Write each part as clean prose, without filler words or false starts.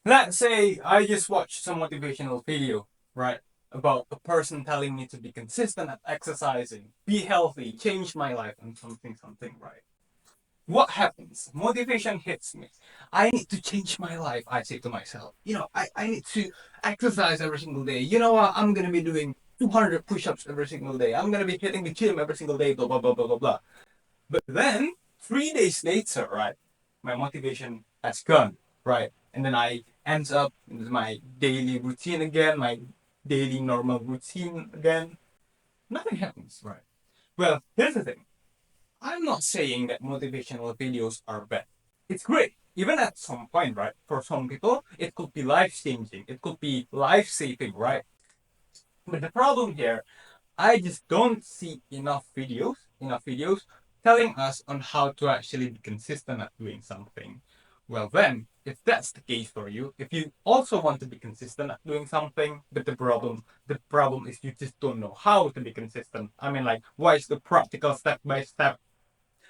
Let's say I just watched some motivational video, right? About a person telling me to be consistent at exercising, be healthy, change my life, and something, right? What happens? Motivation hits me. I need to change my life, I say to myself. I need to exercise every single day. You know what? I'm going to be doing 200 push ups every single day. I'm going to be hitting the gym every single day, blah, blah, blah, blah, blah, blah. But then, 3 days later, right, my motivation has gone, right? And then I ends up in my daily routine again, my daily normal routine again. Nothing happens, right? Well, here's the thing. I'm not saying that motivational videos are bad. It's great. Even at some point, right? For some people, it could be life changing. It could be life saving, right? But the problem here, I just don't see enough videos telling us on how to actually be consistent at doing something. Well then, if that's the case for you, if you also want to be consistent at doing something, but the problem is you just don't know how to be consistent. I mean, like, what is the practical step by step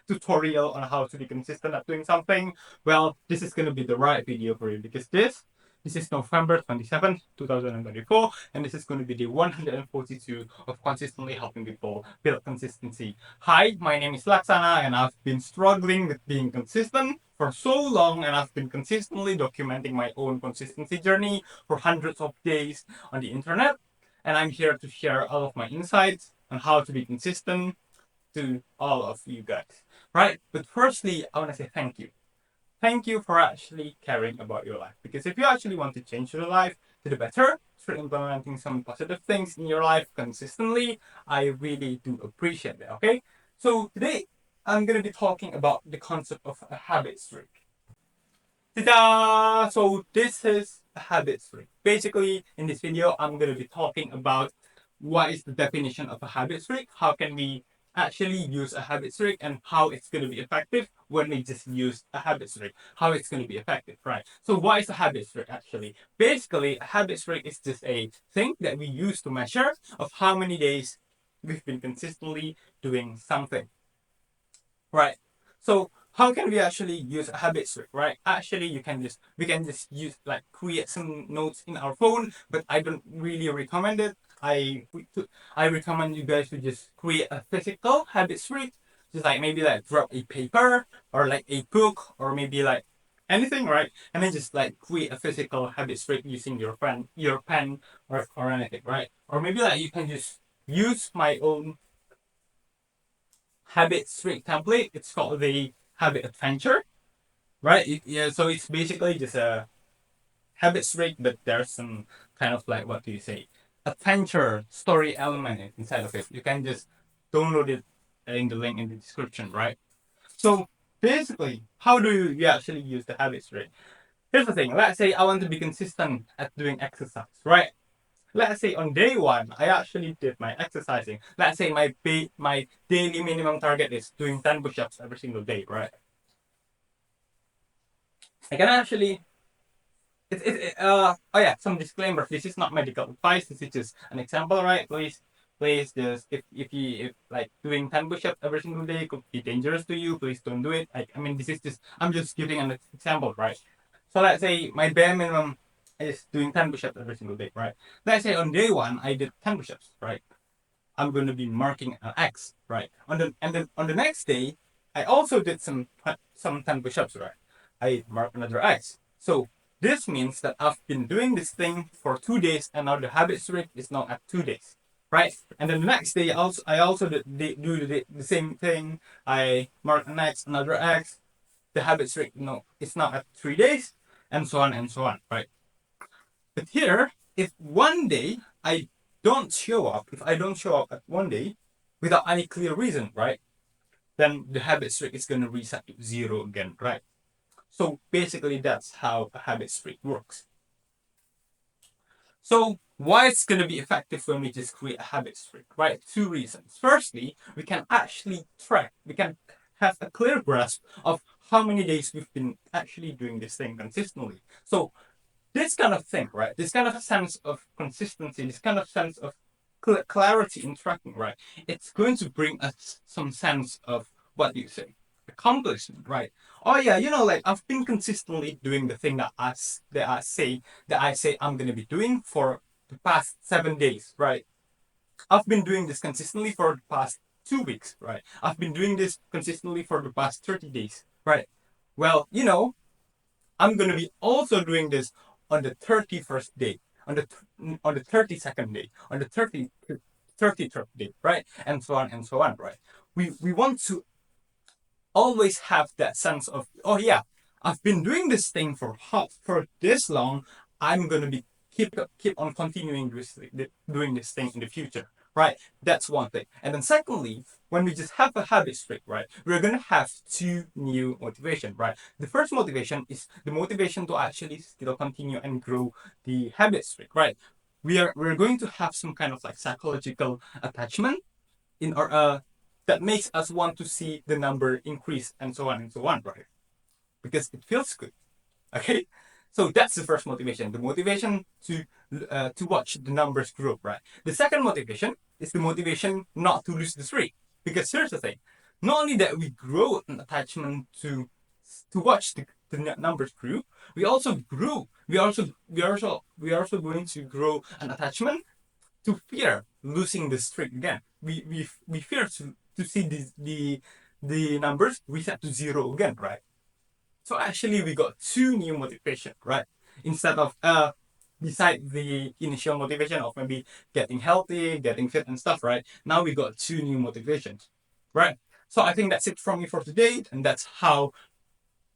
tutorial on how to be consistent at doing something? Well, this is going to be the right video for you because this is November 27th, 2024, and this is going to be the 142 of consistently helping people build consistency. Hi, my name is Laksana, and I've been struggling with being consistent for so long, and I've been consistently documenting my own consistency journey for hundreds of days on the internet. And I'm here to share all of my insights on how to be consistent to all of you guys, right? But firstly, I want to say thank you. Thank you for actually caring about your life. Because if you actually want to change your life to the better through implementing some positive things in your life consistently, I really do appreciate that. Okay? So today, I'm going to be talking about the concept of a habit streak. Ta-da! So this is a habit streak. Basically, in this video, I'm going to be talking about what is the definition of a habit streak, how can we actually use a habit streak, and how it's going to be effective when we just use a habit streak, how it's going to be effective, right? So what is a habit streak actually? Basically, a habit streak is just a thing that we use to measure of how many days we've been consistently doing something. Right. So how can we actually use a habit streak, right? Actually, we can just use like create some notes in our phone, but I don't really recommend it. I recommend you guys to just create a physical habit streak, just like maybe like drop a paper or like a book or maybe like anything, right? And then just like create a physical habit streak using your pen or anything, right? Or maybe like you can just use my own habit streak template. It's called the habit adventure, right? Yeah, so it's basically just a habit streak, but there's some kind of like, what do you say, adventure story element inside of it. You can just download it in the link in the description, right? So basically, how do you actually use the habit streak? Here's the thing. Let's say I want to be consistent at doing exercise, right? Let's say on day one, I actually did my exercising. Let's say my daily minimum target is doing 10 push-ups every single day, right? I can actually oh yeah, some disclaimer. This is not medical advice. This is just an example, right? Please just if like doing 10 push-ups every single day could be dangerous to you, please don't do it. I mean, this is just, I'm just giving an example, right? So let's say my bare minimum is doing 10 push-ups every single day, right? Let's say on day one I did 10 push-ups, right? I'm going to be marking an X, right? And then on the next day, I also did some 10 push-ups, right? I mark another X. So this means that I've been doing this thing for 2 days, and now the habit streak is now at 2 days, right? And then the next day, I also do the same thing. I mark an X, another X. The habit streak, it's now at 3 days, and so on and so on, right? But here, if one day if I don't show up at one day without any clear reason, right? Then the habit streak is going to reset to zero again, right? So basically, that's how a habit streak works. So why it's going to be effective when we just create a habit streak, right? Two reasons. Firstly, we can have a clear grasp of how many days we've been actually doing this thing consistently. So this kind of thing, right? This kind of sense of consistency, this kind of sense of clarity in tracking, right? It's going to bring us some sense of, what do you say? accomplishment, right? Oh yeah, like I've been consistently doing the thing that I say I'm gonna be doing for the past 7 days, right? I've been doing this consistently for the past 2 weeks, right? I've been doing this consistently for the past 30 days, right? Well, I'm gonna be also doing this on the 31st day, on the 32nd day, on the 33rd day, right? And so on, right? We want to always have that sense of, oh yeah, I've been doing this thing for this long. I'm gonna be keep on continuing doing this thing in the future, right? That's one thing. And then secondly, when we just have a habit streak, right, we're gonna have two new motivation, right? The first motivation is the motivation to actually still continue and grow the habit streak, right? We're going to have some kind of like psychological attachment in our that makes us want to see the number increase and so on, right? Because it feels good. Okay, so that's the first motivation, the motivation to watch the numbers grow, right? The second motivation is the motivation not to lose the streak, because here's the thing: not only that we grow an attachment to watch the numbers grow, we also going to grow an attachment to fear losing the streak again. We fear to see the numbers reset to zero again, right? So actually, we got two new motivation, right? Instead of beside the initial motivation of maybe getting healthy, getting fit and stuff, right? Now we got two new motivations, right? So I think that's it from me for today, and that's how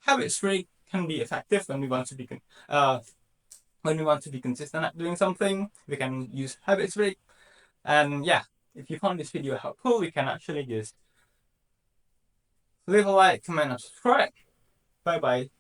habit streak can be effective when we want to be consistent at doing something. We can use habit streak. And yeah, if you found this video helpful, you can actually just leave a like, comment, and subscribe. Bye bye.